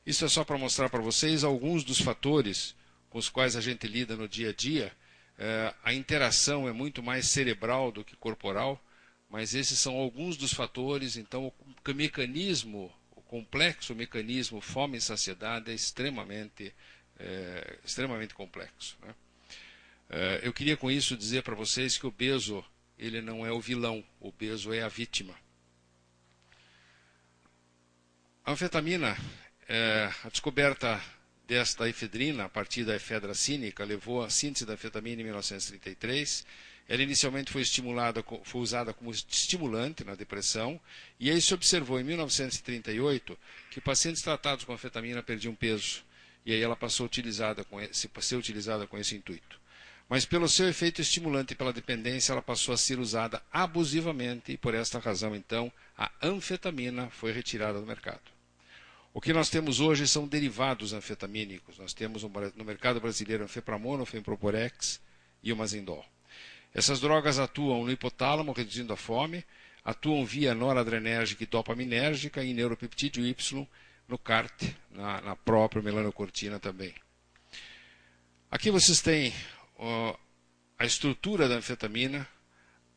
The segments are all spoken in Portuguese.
Isso é só para mostrar para vocês alguns dos fatores com os quais a gente lida no dia a dia. A interação é muito mais cerebral do que corporal, mas esses são alguns dos fatores. Então, o mecanismo, o complexo mecanismo fome e saciedade é extremamente complexo, né? Eu queria com isso dizer para vocês que o obeso, ele não é o vilão, o obeso é a vítima. A anfetamina, a descoberta desta efedrina a partir da efedra cínica levou à síntese da anfetamina em 1933. Ela inicialmente foi usada como estimulante na depressão, e aí se observou em 1938 que pacientes tratados com anfetamina perdiam peso, e aí ela passou a ser utilizada com esse intuito. Mas pelo seu efeito estimulante e pela dependência, ela passou a ser usada abusivamente, e por esta razão, então, a anfetamina foi retirada do mercado. O que nós temos hoje são derivados anfetamínicos. Nós temos no mercado brasileiro anfepramona, o Femproporex e o Mazindol. Essas drogas atuam no hipotálamo, reduzindo a fome, atuam via noradrenérgica e dopaminérgica e neuropeptídeo Y no CART, na própria melanocortina também. Aqui vocês têm a estrutura da anfetamina,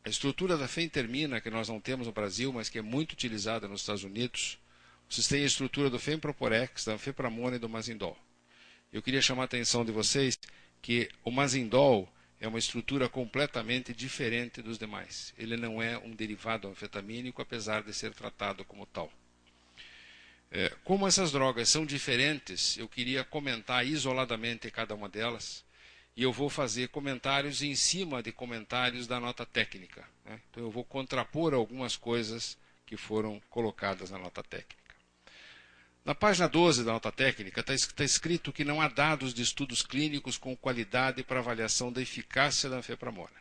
a estrutura da fentermina, que nós não temos no Brasil, mas que é muito utilizada nos Estados Unidos. Vocês têm a estrutura do Femproporex, da anfepramona e do Mazindol. Eu queria chamar a atenção de vocês que o Mazindol é uma estrutura completamente diferente dos demais. Ele não é um derivado anfetamínico, apesar de ser tratado como tal. Como essas drogas são diferentes, eu queria comentar isoladamente cada uma delas, e eu vou fazer comentários em cima de comentários da nota técnica, né? Então eu vou contrapor algumas coisas que foram colocadas na nota técnica. Na página 12 da nota técnica está escrito que não há dados de estudos clínicos com qualidade para avaliação da eficácia da anfepramona.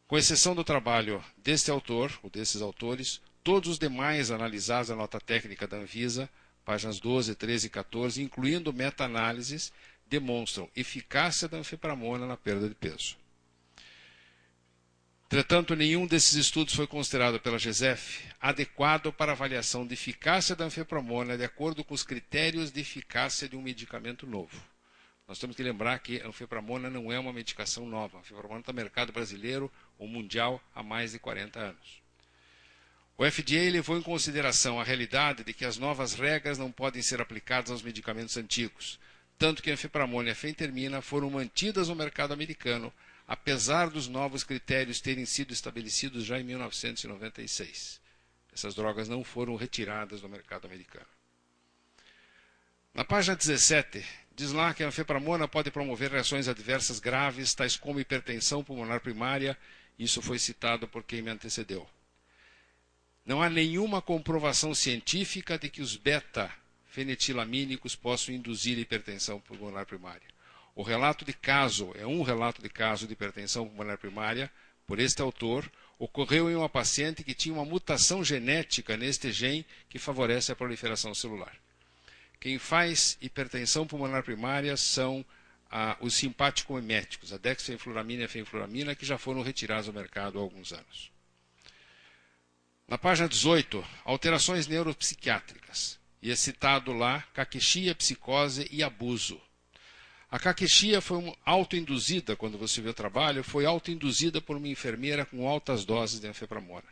Com exceção do trabalho deste autor, ou desses autores, todos os demais analisados na nota técnica da Anvisa, páginas 12, 13 e 14, incluindo meta-análises, demonstram eficácia da anfepramona na perda de peso. Entretanto, nenhum desses estudos foi considerado pela GESEF adequado para avaliação de eficácia da anfepramona de acordo com os critérios de eficácia de um medicamento novo. Nós temos que lembrar que a anfepramona não é uma medicação nova. A anfepramona está no mercado brasileiro ou mundial há mais de 40 anos. O FDA levou em consideração a realidade de que as novas regras não podem ser aplicadas aos medicamentos antigos, tanto que a anfepramona e a fentermina foram mantidas no mercado americano, apesar dos novos critérios terem sido estabelecidos já em 1996. Essas drogas não foram retiradas do mercado americano. Na página 17, diz lá que a anfepramona pode promover reações adversas graves, tais como hipertensão pulmonar primária. Isso foi citado por quem me antecedeu. Não há nenhuma comprovação científica de que os beta-fenetilamínicos possam induzir hipertensão pulmonar primária. O relato de caso é um relato de caso de hipertensão pulmonar primária, por este autor, ocorreu em uma paciente que tinha uma mutação genética neste gene que favorece a proliferação celular. Quem faz hipertensão pulmonar primária são os simpático-eméticos, a dexfenfluramina e a fenfluramina, que já foram retirados do mercado há alguns anos. Na página 18, alterações neuropsiquiátricas. E é citado lá caquexia, psicose e abuso. A caquexia foi autoinduzida, quando você vê o trabalho, foi autoinduzida por uma enfermeira com altas doses de anfepramona.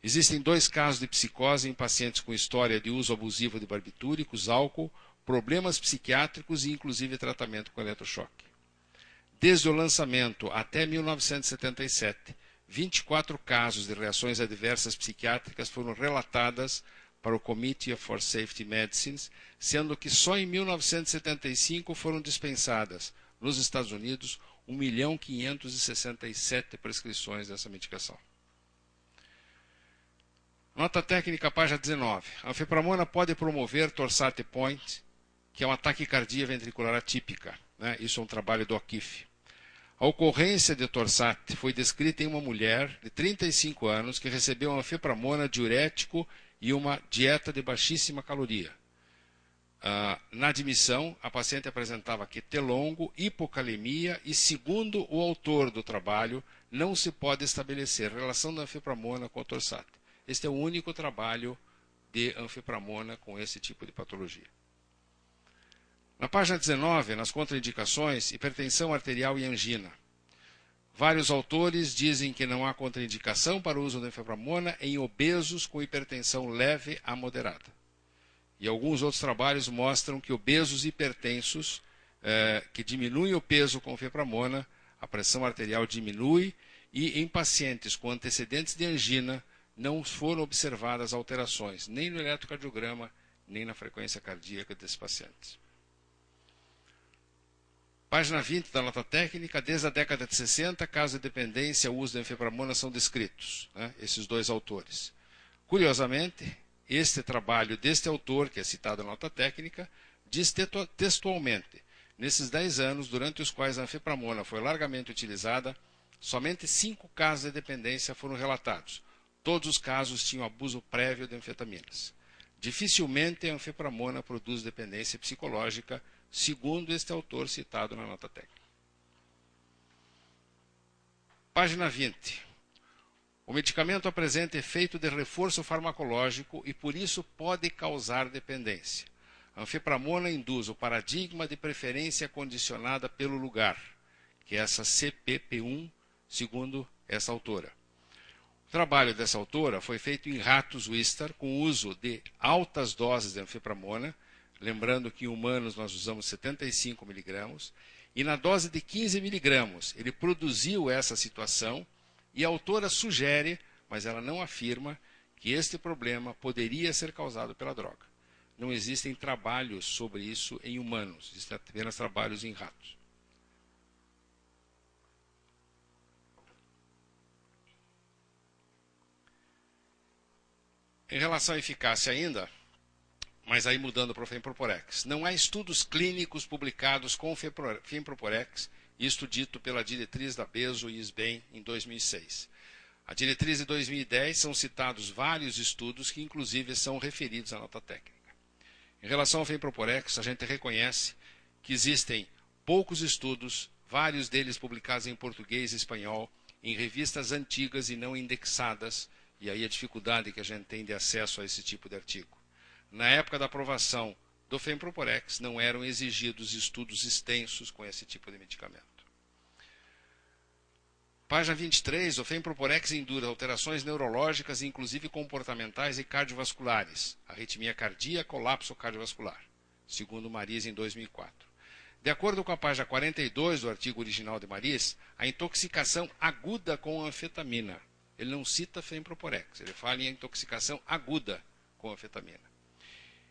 Existem 2 casos de psicose em pacientes com história de uso abusivo de barbitúricos, álcool, problemas psiquiátricos e inclusive tratamento com eletrochoque. Desde o lançamento até 1977, 24 casos de reações adversas psiquiátricas foram relatadas para o Committee for Safety Medicines, sendo que só em 1975 foram dispensadas, nos Estados Unidos, 1.567.000 prescrições dessa medicação. Nota técnica, página 19. A anfepramona pode promover torsate point, que é uma taquicardia ventricular atípica, né? Isso é um trabalho do O'Keefe. A ocorrência de torsate foi descrita em uma mulher de 35 anos que recebeu anfepramona, diurético e uma dieta de baixíssima caloria. Na admissão, a paciente apresentava QT longo, hipocalemia e, segundo o autor do trabalho, não se pode estabelecer relação da anfepramona com a torsate. Este é o único trabalho de anfepramona com esse tipo de patologia. Na página 19, nas contraindicações, hipertensão arterial e angina. Vários autores dizem que não há contraindicação para o uso da efepramona em obesos com hipertensão leve a moderada. E alguns outros trabalhos mostram que obesos hipertensos, que diminuem o peso com efepramona, a pressão arterial diminui, e em pacientes com antecedentes de angina não foram observadas alterações, nem no eletrocardiograma, nem na frequência cardíaca desses pacientes. Página 20 da nota técnica, desde a década de 60, casos de dependência e uso da efepramona são descritos, né, esses dois autores. Curiosamente, este trabalho deste autor, que é citado na nota técnica, diz textualmente, nesses 10 anos, durante os quais a efepramona foi largamente utilizada, somente 5 casos de dependência foram relatados. Todos os casos tinham abuso prévio de anfetaminas. Dificilmente a efepramona produz dependência psicológica, segundo este autor citado na nota técnica. Página 20. O medicamento apresenta efeito de reforço farmacológico e por isso pode causar dependência. A anfepramona induz o paradigma de preferência condicionada pelo lugar, que é essa CPP1, segundo essa autora. O trabalho dessa autora foi feito em ratos Wistar com uso de altas doses de anfepramona, lembrando que em humanos nós usamos 75 miligramas, e na dose de 15 miligramas ele produziu essa situação, e a autora sugere, mas ela não afirma, que este problema poderia ser causado pela droga. Não existem trabalhos sobre isso em humanos, existem apenas trabalhos em ratos. Em relação à eficácia ainda, mas aí mudando para o Femproporex, não há estudos clínicos publicados com o Femproporex, isto dito pela diretriz da Bezo e SBEM em 2006. A diretriz de 2010 são citados vários estudos que inclusive são referidos à nota técnica. Em relação ao Femproporex, a gente reconhece que existem poucos estudos, vários deles publicados em português e espanhol, em revistas antigas e não indexadas, e aí a dificuldade que a gente tem de acesso a esse tipo de artigo. Na época da aprovação do Femproporex, não eram exigidos estudos extensos com esse tipo de medicamento. Página 23, o Femproporex induz alterações neurológicas, inclusive comportamentais e cardiovasculares, arritmia cardíaca, colapso cardiovascular, segundo Maris em 2004. De acordo com a página 42 do artigo original de Maris, a intoxicação aguda com anfetamina. Ele não cita Femproporex, ele fala em intoxicação aguda com anfetamina.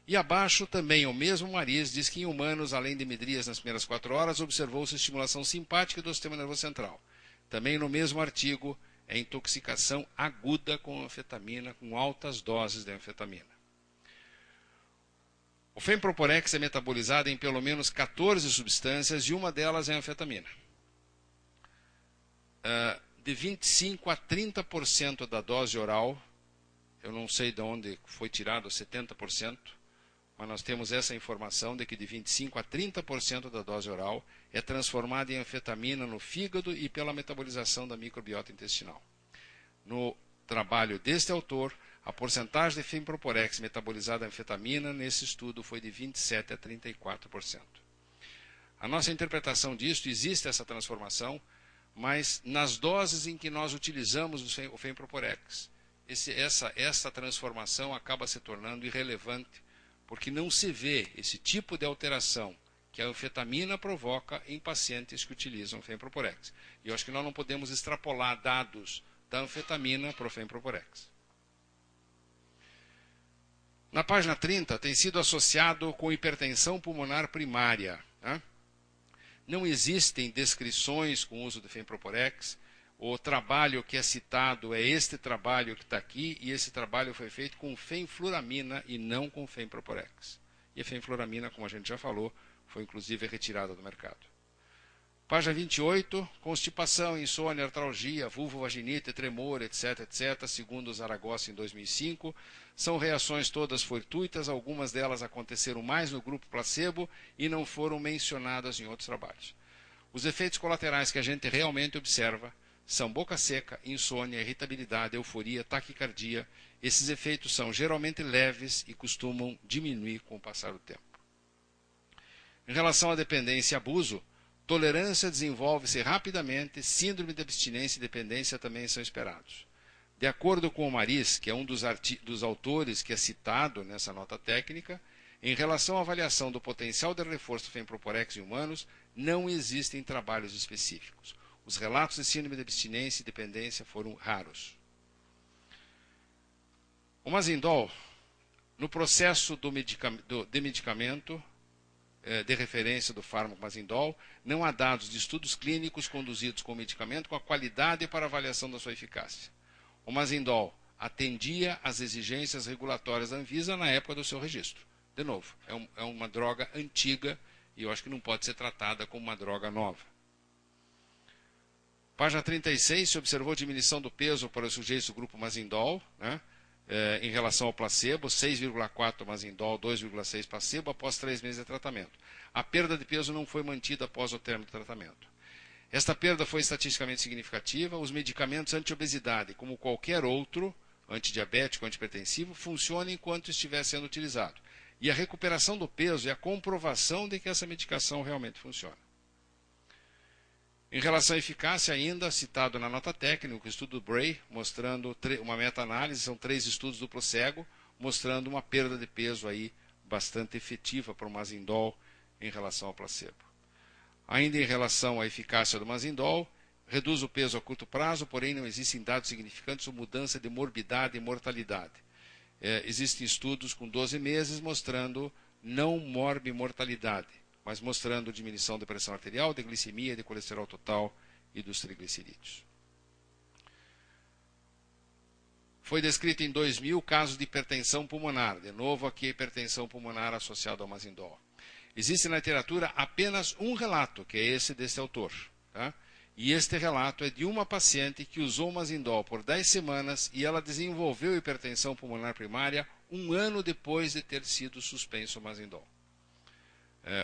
E abaixo também o mesmo Maris diz que em humanos, além de midrias nas primeiras 4 horas, observou-se estimulação simpática do sistema nervoso central. Também no mesmo artigo é intoxicação aguda com anfetamina, com altas doses de anfetamina. O Femproporex é metabolizado em pelo menos 14 substâncias e uma delas é a anfetamina. De 25% a 30% da dose oral, eu não sei de onde foi tirado 70%, mas nós temos essa informação de que de 25% a 30% da dose oral é transformada em anfetamina no fígado e pela metabolização da microbiota intestinal. No trabalho deste autor, a porcentagem de Femproporex metabolizada em anfetamina nesse estudo foi de 27% a 34%. A nossa interpretação disso, existe essa transformação, mas nas doses em que nós utilizamos o Femproporex, essa transformação acaba se tornando irrelevante, porque não se vê esse tipo de alteração que a anfetamina provoca em pacientes que utilizam Femproporex. E eu acho que nós não podemos extrapolar dados da anfetamina para o Femproporex. Na página 30, tem sido associado com hipertensão pulmonar primária. Né? Não existem descrições com o uso do Femproporex. O trabalho que é citado é este trabalho que está aqui, e esse trabalho foi feito com fenfluramina e não com Femproporex. E a fenfluramina, como a gente já falou, foi inclusive retirada do mercado. Página 28, constipação, insônia, artralgia, vulvovaginite, tremor, etc., etc., segundo o Zaragoza em 2005, são reações todas fortuitas, algumas delas aconteceram mais no grupo placebo e não foram mencionadas em outros trabalhos. Os efeitos colaterais que a gente realmente observa são boca seca, insônia, irritabilidade, euforia, taquicardia. Esses efeitos são geralmente leves e costumam diminuir com o passar do tempo. Em relação à dependência e abuso, tolerância desenvolve-se rapidamente, síndrome de abstinência e dependência também são esperados. De acordo com o Maris, que é um dos autores que é citado nessa nota técnica, em relação à avaliação do potencial de reforço do fenproporex em humanos, não existem trabalhos específicos. Os relatos de síndrome de abstinência e dependência foram raros. O Mazindol, no processo de medicamento, de referência do fármaco Mazindol, não há dados de estudos clínicos conduzidos com o medicamento com a qualidade para avaliação da sua eficácia. O Mazindol atendia às exigências regulatórias da Anvisa na época do seu registro. De novo, é uma droga antiga e eu acho que não pode ser tratada como uma droga nova. Página 36, se observou diminuição do peso para os sujeitos do grupo Mazindol, né, em relação ao placebo, 6,4 Mazindol, 2,6 placebo, após 3 meses de tratamento. A perda de peso não foi mantida após o término do tratamento. Esta perda foi estatisticamente significativa. Os medicamentos anti-obesidade, como qualquer outro, antidiabético, antihipertensivo, funcionam enquanto estiver sendo utilizado. E a recuperação do peso é a comprovação de que essa medicação realmente funciona. Em relação à eficácia, ainda citado na nota técnica, o estudo do Bray, mostrando uma meta-análise, são 3 estudos duplo cego, mostrando uma perda de peso aí bastante efetiva para o Mazindol em relação ao placebo. Ainda em relação à eficácia do Mazindol, reduz o peso a curto prazo, porém não existem dados significantes sobre mudança de morbidade e mortalidade. Existem estudos com 12 meses mostrando não morbimortalidade, mas mostrando diminuição de pressão arterial, de glicemia, de colesterol total e dos triglicerídeos. Foi descrito em 2000 casos de hipertensão pulmonar. De novo aqui a hipertensão pulmonar associada ao Mazindol. Existe na literatura apenas um relato, que é esse desse autor. Tá? E este relato é de uma paciente que usou Mazindol por 10 semanas e ela desenvolveu hipertensão pulmonar primária 1 ano depois de ter sido suspenso o Mazindol.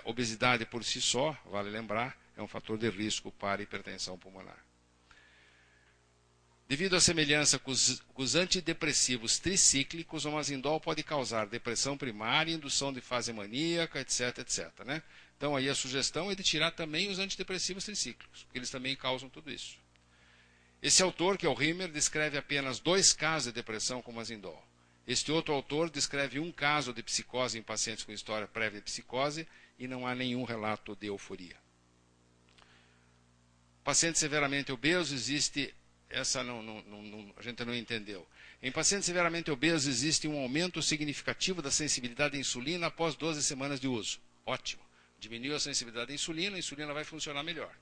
Obesidade por si só, vale lembrar, é um fator de risco para hipertensão pulmonar. Devido à semelhança com os antidepressivos tricíclicos, o Mazindol pode causar depressão primária, indução de fase maníaca, etc, etc. Né? Então aí a sugestão é de tirar também os antidepressivos tricíclicos, porque eles também causam tudo isso. Esse autor, que é o Rimmer, descreve apenas 2 casos de depressão com Mazindol. Este outro autor descreve 1 caso de psicose em pacientes com história prévia de psicose e não há nenhum relato de euforia. Paciente severamente obeso, existe... Essa a gente não entendeu. Em pacientes severamente obesos existe um aumento significativo da sensibilidade à insulina após 12 semanas de uso. Ótimo. Diminuiu a sensibilidade à insulina vai funcionar melhor.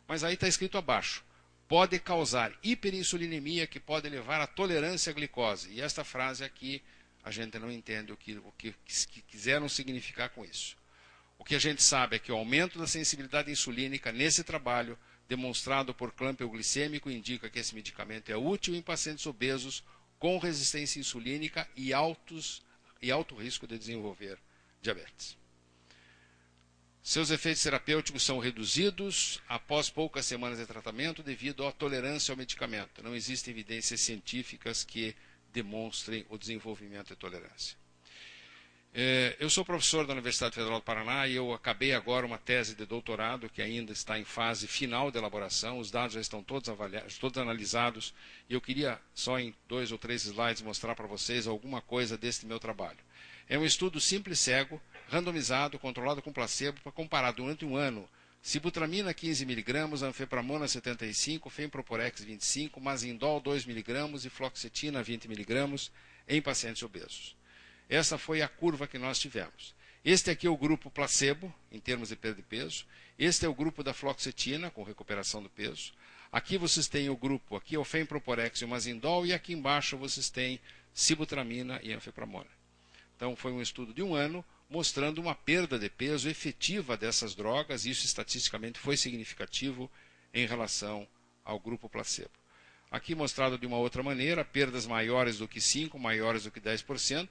Mas aí está escrito abaixo. Pode causar hiperinsulinemia que pode levar à tolerância à glicose. E esta frase aqui a gente não entende o que quiseram significar com isso. O que a gente sabe é que o aumento da sensibilidade insulínica nesse trabalho demonstrado por clamp glicêmico indica que esse medicamento é útil em pacientes obesos com resistência insulínica e alto risco de desenvolver diabetes. Seus efeitos terapêuticos são reduzidos após poucas semanas de tratamento devido à tolerância ao medicamento. Não existem evidências científicas que demonstrem o desenvolvimento de tolerância. Eu sou professor da Universidade Federal do Paraná e eu acabei agora uma tese de doutorado que ainda está em fase final de elaboração. Os dados já estão todos avaliados, todos analisados e eu queria só em 2 ou 3 slides mostrar para vocês alguma coisa deste meu trabalho. É um estudo simples cego, randomizado, controlado com placebo para comparar durante 1 ano sibutramina 15 mg, anfepramona 75, fenproporex 25, Mazindol 2 mg e fluoxetina 20 mg em pacientes obesos. Essa foi a curva que nós tivemos. Este aqui é o grupo placebo, em termos de perda de peso. Este é o grupo da fluoxetina, com recuperação do peso. Aqui vocês têm o grupo, aqui é o fenproporex e o Mazindol, e aqui embaixo vocês têm sibutramina e anfepramona. Então foi um estudo de 1 ano, mostrando uma perda de peso efetiva dessas drogas, e isso estatisticamente foi significativo em relação ao grupo placebo. Aqui mostrado de uma outra maneira, perdas maiores do que 5%, maiores do que 10%,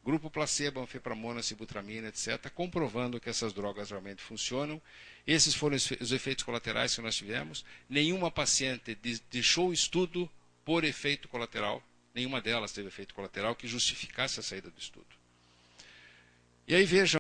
grupo placebo, anfepramona, sibutramina, etc., comprovando que essas drogas realmente funcionam. Esses foram os efeitos colaterais que nós tivemos. Nenhuma paciente deixou o estudo por efeito colateral, nenhuma delas teve efeito colateral que justificasse a saída do estudo. E aí vejam